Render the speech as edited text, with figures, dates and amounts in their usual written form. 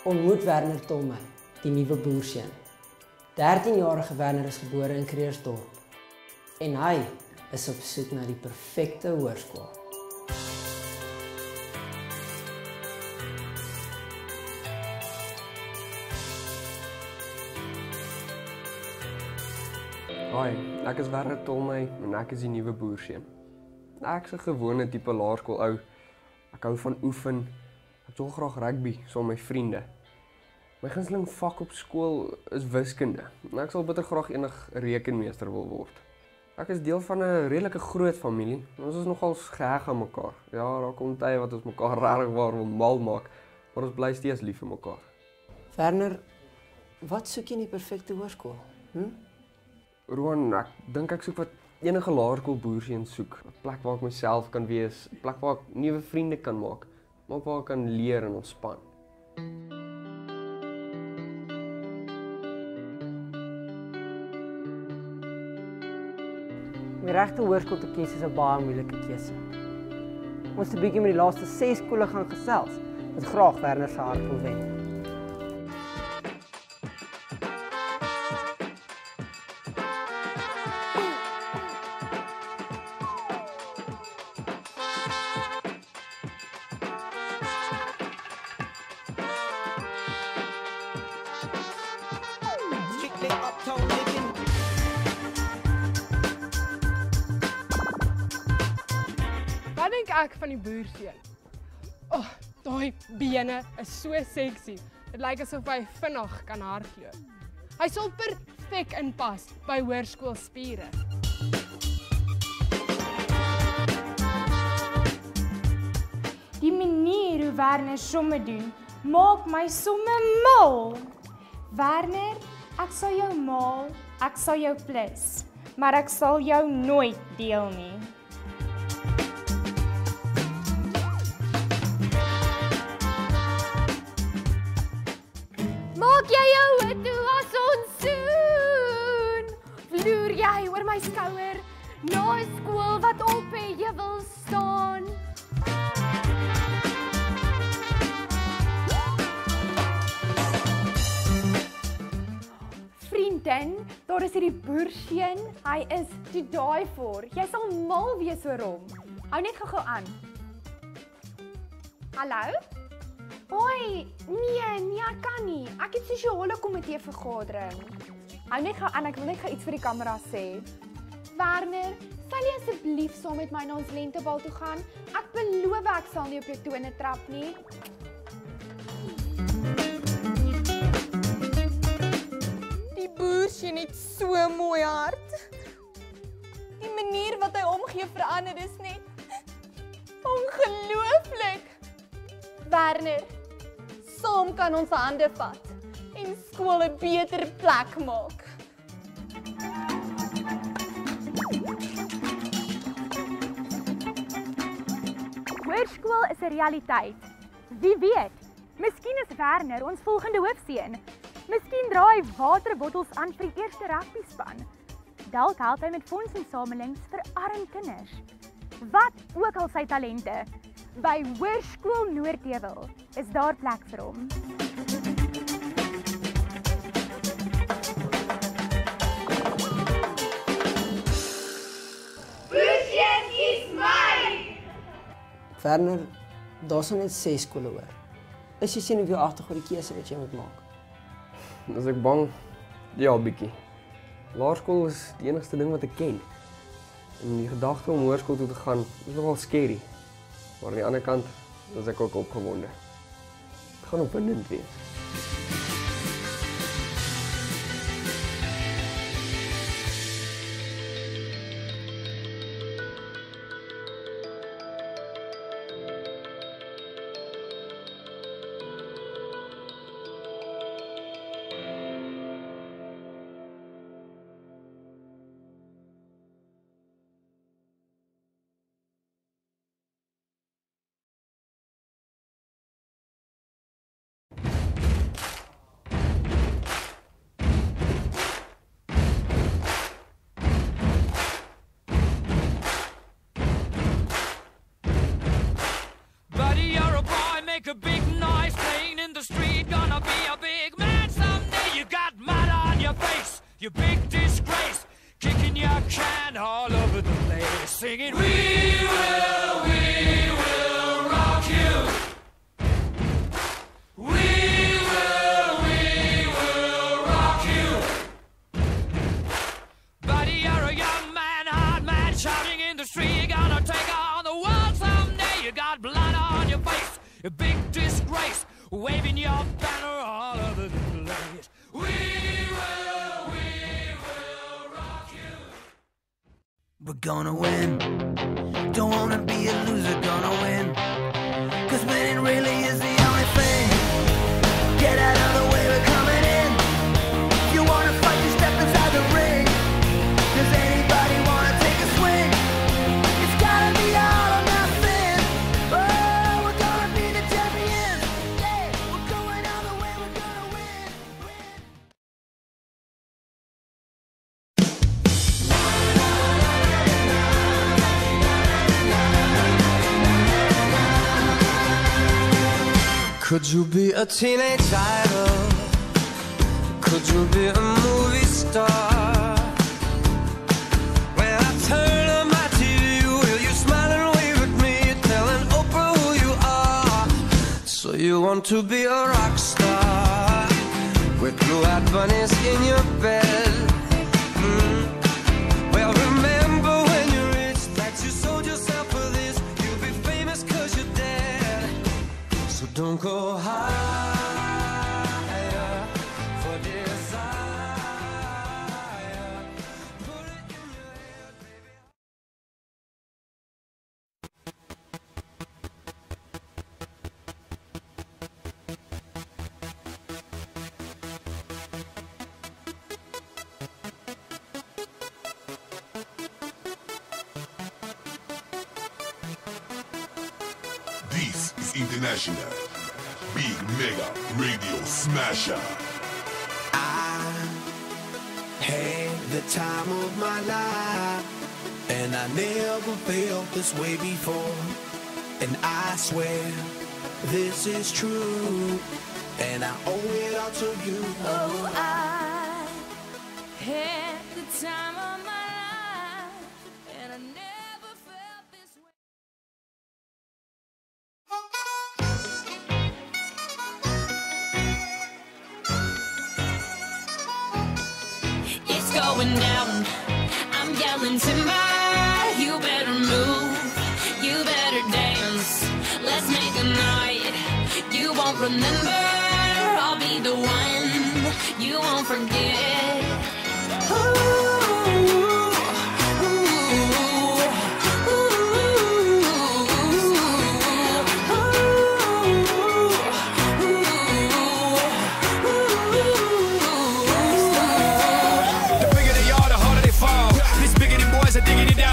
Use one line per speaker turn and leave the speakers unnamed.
Ontmoet Werner Tolmey, die nuwe boerseun. 13-jarige Werner is gebore in Kreersdorp en hy is op soek na die perfekte hoërskool.
Hoi, ek is Werner Tolmey en ek is die nuwe boerseun. Ek is 'n gewone tipe laerskool ou. Ek hou van oefen. Ek speel graag rugby saam met my vriende. My gunsteling vak op skool is wiskunde. Ek sal bitter graag eendag rekenmeester wil word. Ek is deel van 'n redelike groot familie. Ons is nogal geheg aan mekaar. Ja, daar kom tye wat ons mekaar regtig waar wil mal maak, maar ons bly steeds lief vir mekaar.
Werner, wat soek jy in die perfekte hoërskool?
Roan, ek dink ek soek wat enige laerskool boerseun soek. 'n Plek waar ek myself kan wees, 'n plek waar ek nuwe vriende kan maak, maar ook waar ek kan leer en ontspan.
Om die regte hoërskool te kies is 'n baie moeilike keuse. Ons het 'n bietjie met die laaste 6 skole gaan gesels, wat graag Werner se hart wil wen.
Wat dink ek van die boerseun? Oh, daai bene is so sexy. Dit lyk asof hy vinnig kan hardloop. Hy sal perfek inpas by hoërskoolspiere.
Die manier hoe Werner somme doen, maak my somme mal. Werner, ek sal jou maal, ek sal jou plus, maar ek sal jou nooit deel nie. Maak jy jou toe as ons soen? Vloer jy oor my skouer na 'n skool wat op jy wil staan? Vriendin, daar is hierdie boerseun, hy is te daai voor. Jy sal mal wees oor hom. Hou net gou aan. Hallo? Hoi, nee, ek kan nie. Ek het sosiale komitee vergadering. Hou net gou aan, ek wil net gou iets vir die kamera sê. Werner, sal jy asseblief saam met my na ons lentebal toe gaan? Ek beloof ek sal nie op jou tone trap nie.
Die boerseun het so 'n mooi hart. Die manier wat hy omgee vir ander is net ongelooflik. Werner, saam kan ons hande vat en skool 'n beter plek maak.
Hoërskool is 'n realiteit. Wie weet, miskien is Werner ons volgende hoofseun. Miskien draai hy waterbottels aan vir die eerste rugbyspan. Dalk help hy met fondsinsamelings vir arm kinders. Wat ook al sy talente, by Hoërskool Noordheuwel is daar plek vir hom.
Boerseun is my!
Werner, daar sal net 6 skole hoor. Is jy senuweeagtig oor die keuse wat jy moet maak?
As ek bang? Ja, bietjie. Laerskool is die enigste ding wat ek ken. En die gedagte om hoërskool toe te gaan is nogal scary. Maar aan die ander kant is ek ook opgewonde. Dit gaan opwindend wees.
you big disgrace, kicking your can all over the place, singing, we will rock you. We will rock you. Buddy, you're a young man, hard man, shouting in the street, you're gonna take on the world someday. You got blood on your face, a big disgrace, waving your banner all over the place. We will rock you.
We're gonna win. Don't wanna be a loser, gonna win. 'Cause winning really is the only thing. Get out of the way, we're coming in. If you wanna fight, you step inside the ring. Does anybody wanna take a swing? It's gotta be all or nothing. Oh, we're gonna be the champions. Yeah, we're going all the way, we're gonna win.
Could you be a teenage idol? Could you be a movie star? When I turn on my TV, will you smile and wave at me, telling Oprah who you are? So you want to be a rock star with blue-eyed bunnies in your bed? Well, remember when you're rich that you sold yourself for this. You'll be famous 'cause you're dead. So don't go higher for desire. Put it in your head, baby.
This is International Big Mega Radio Smasher.
I had the time of my life, and I never felt this way before. And I swear this is true, and I owe it all to you.
Oh, I had the time of my life, and I never felt this way. It's going down, I'm yelling timber. You better move, you better dance. Let's make a night you won't remember. I'll be the one you won't forget.
The bigger they are, the harder they fall. This bigger than boys are digging it down.